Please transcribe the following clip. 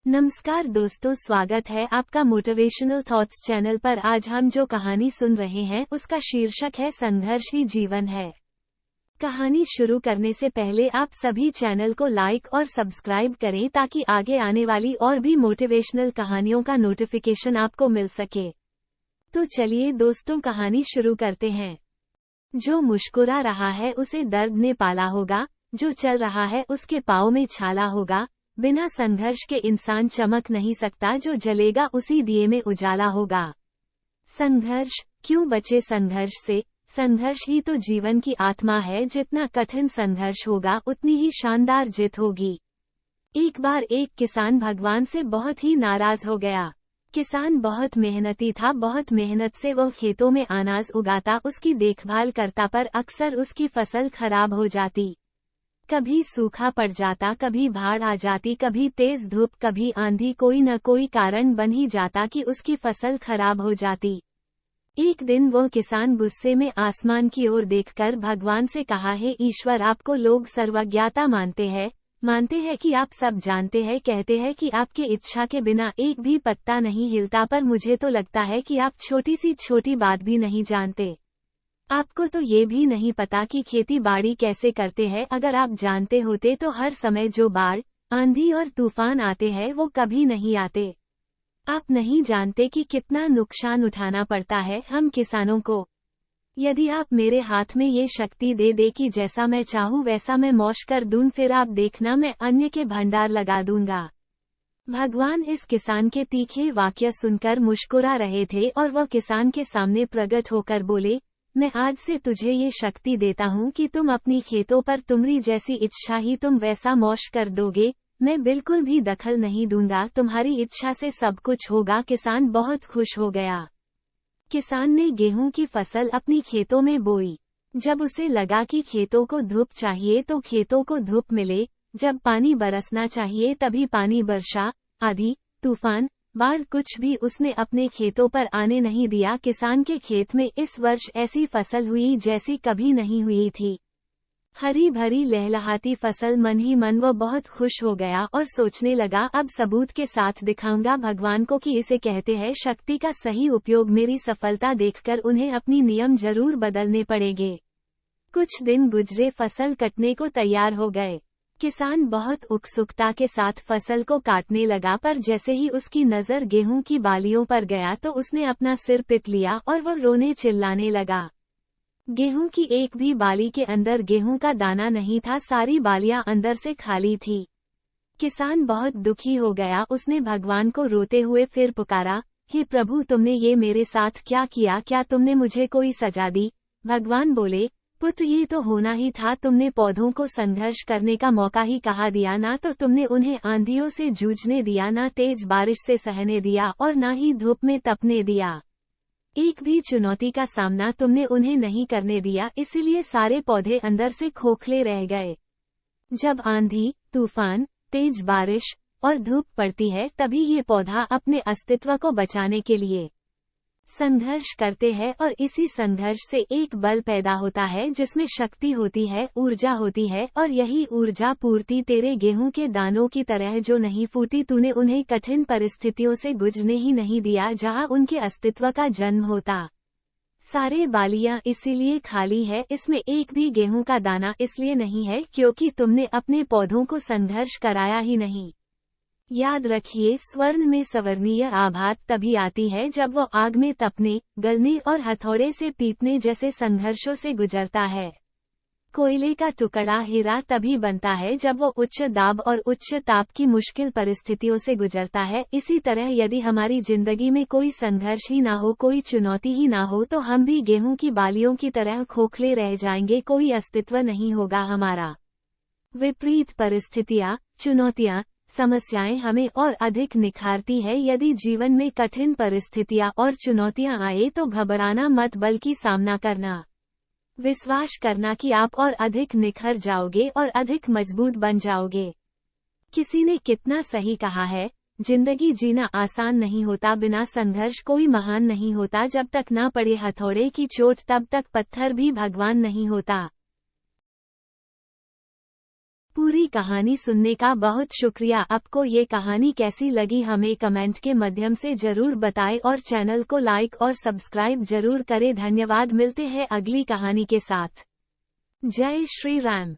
नमस्कार दोस्तों, स्वागत है आपका मोटिवेशनल थॉट्स चैनल पर। आज हम जो कहानी सुन रहे हैं उसका शीर्षक है संघर्ष ही जीवन है। कहानी शुरू करने से पहले आप सभी चैनल को लाइक और सब्सक्राइब करें ताकि आगे आने वाली और भी मोटिवेशनल कहानियों का नोटिफिकेशन आपको मिल सके। तो चलिए दोस्तों, कहानी शुरू करते हैं। जो मुस्कुरा रहा है उसे दर्द ने पाला होगा, जो चल रहा है उसके पाँव में छाला होगा। बिना संघर्ष के इंसान चमक नहीं सकता, जो जलेगा उसी दिए में उजाला होगा। संघर्ष क्यों बचे संघर्ष से? संघर्ष ही तो जीवन की आत्मा है। जितना कठिन संघर्ष होगा उतनी ही शानदार जीत होगी। एक बार एक किसान भगवान से बहुत ही नाराज हो गया। किसान बहुत मेहनती था, बहुत मेहनत से वो खेतों में अनाज उगाता, उसकी देखभाल करता, पर अक्सर उसकी फसल खराब हो जाती। कभी सूखा पड़ जाता, कभी बाढ़ आ जाती, कभी तेज धूप, कभी आंधी, कोई न कोई कारण बन ही जाता कि उसकी फसल खराब हो जाती। एक दिन वो किसान गुस्से में आसमान की ओर देखकर भगवान से कहा, हे ईश्वर, आपको लोग सर्वज्ञता मानते हैं कि आप सब जानते हैं, कहते हैं कि आपके इच्छा के बिना एक भी पत्ता नहीं हिलता, पर मुझे तो लगता है कि आप छोटी सी छोटी बात भी नहीं जानते। आपको तो ये भी नहीं पता कि खेती बाड़ी कैसे करते हैं। अगर आप जानते होते तो हर समय जो बाढ़, आंधी और तूफान आते हैं वो कभी नहीं आते। आप नहीं जानते कि कितना नुकसान उठाना पड़ता है हम किसानों को। यदि आप मेरे हाथ में ये शक्ति दे दे कि जैसा मैं चाहूँ वैसा मैं मौश कर दूं, फिर आप देखना मैं अन्य के भंडार लगा दूंगा। भगवान इस किसान के तीखे वाक्य सुनकर मुस्कुरा रहे थे और वह किसान के सामने प्रकट होकर बोले, मैं आज से तुझे ये शक्ति देता हूँ कि तुम अपनी खेतों पर तुम्हारी जैसी इच्छा ही तुम वैसा मौश कर दोगे। मैं बिल्कुल भी दखल नहीं दूंगा, तुम्हारी इच्छा से सब कुछ होगा। किसान बहुत खुश हो गया। किसान ने गेहूं की फसल अपनी खेतों में बोई। जब उसे लगा कि खेतों को धूप चाहिए तो खेतों को धूप मिले, जब पानी बरसना चाहिए तभी पानी बरसा। आंधी, तूफान, बाढ़, कुछ भी उसने अपने खेतों पर आने नहीं दिया। किसान के खेत में इस वर्ष ऐसी फसल हुई जैसी कभी नहीं हुई थी। हरी भरी लहलहाती फसल। मन ही मन वो बहुत खुश हो गया और सोचने लगा, अब सबूत के साथ दिखाऊंगा भगवान को कि इसे कहते हैं शक्ति का सही उपयोग। मेरी सफलता देखकर उन्हें अपनी नियम जरूर बदलने पड़ेंगे। कुछ दिन गुजरे, फसल कटने को तैयार हो गए। किसान बहुत उत्सुकता के साथ फसल को काटने लगा, पर जैसे ही उसकी नजर गेहूं की बालियों पर गया तो उसने अपना सिर पिट लिया और वो रोने चिल्लाने लगा। गेहूं की एक भी बाली के अंदर गेहूं का दाना नहीं था, सारी बालियां अंदर से खाली थी। किसान बहुत दुखी हो गया। उसने भगवान को रोते हुए फिर पुकारा, हे प्रभु, तुमने ये मेरे साथ क्या किया? क्या तुमने मुझे कोई सजा दी? भगवान बोले, पुत्र, ये तो होना ही था। तुमने पौधों को संघर्ष करने का मौका ही कहाँ दिया? ना तो तुमने उन्हें आंधियों से जूझने दिया, ना तेज बारिश से सहने दिया और ना ही धूप में तपने दिया। एक भी चुनौती का सामना तुमने उन्हें नहीं करने दिया, इसीलिए सारे पौधे अंदर से खोखले रह गए। जब आंधी, तूफान, तेज बारिश और धूप पड़ती है तभी ये पौधा अपने अस्तित्व को बचाने के लिए संघर्ष करते हैं, और इसी संघर्ष से एक बल पैदा होता है जिसमें शक्ति होती है, ऊर्जा होती है, और यही ऊर्जा पूर्ति तेरे गेहूं के दानों की तरह जो नहीं फूटी। तूने उन्हें कठिन परिस्थितियों से गुजरने ही नहीं दिया जहां उनके अस्तित्व का जन्म होता। सारे बालियां इसीलिए खाली है, इसमें एक भी गेहूं का दाना इसलिए नहीं है क्योंकि तुमने अपने पौधों को संघर्ष कराया ही नहीं। याद रखिए, स्वर्ण में सवर्णीय आभात तभी आती है जब वो आग में तपने, गलने और हथौड़े से पीटने जैसे संघर्षों से गुजरता है। कोयले का टुकड़ा हीरा तभी बनता है जब वो उच्च दाब और उच्च ताप की मुश्किल परिस्थितियों से गुजरता है। इसी तरह यदि हमारी जिंदगी में कोई संघर्ष ही ना हो, कोई चुनौती ही ना हो, तो हम भी गेहूं की बालियों की तरह खोखले रह जाएंगे, कोई अस्तित्व नहीं होगा हमारा। विपरीत परिस्थितियां, चुनौतियां, समस्याएं हमें और अधिक निखारती है। यदि जीवन में कठिन परिस्थितियां और चुनौतियां आए तो घबराना मत, बल्कि सामना करना। विश्वास करना कि आप और अधिक निखर जाओगे और अधिक मजबूत बन जाओगे। किसी ने कितना सही कहा है, जिंदगी जीना आसान नहीं होता, बिना संघर्ष कोई महान नहीं होता। जब तक ना पड़े हथौड़े की चोट तब तक पत्थर भी भगवान नहीं होता। पूरी कहानी सुनने का बहुत शुक्रिया। आपको ये कहानी कैसी लगी हमें कमेंट के माध्यम से जरूर बताएं और चैनल को लाइक और सब्सक्राइब जरूर करें। धन्यवाद। मिलते हैं अगली कहानी के साथ। जय श्री राम।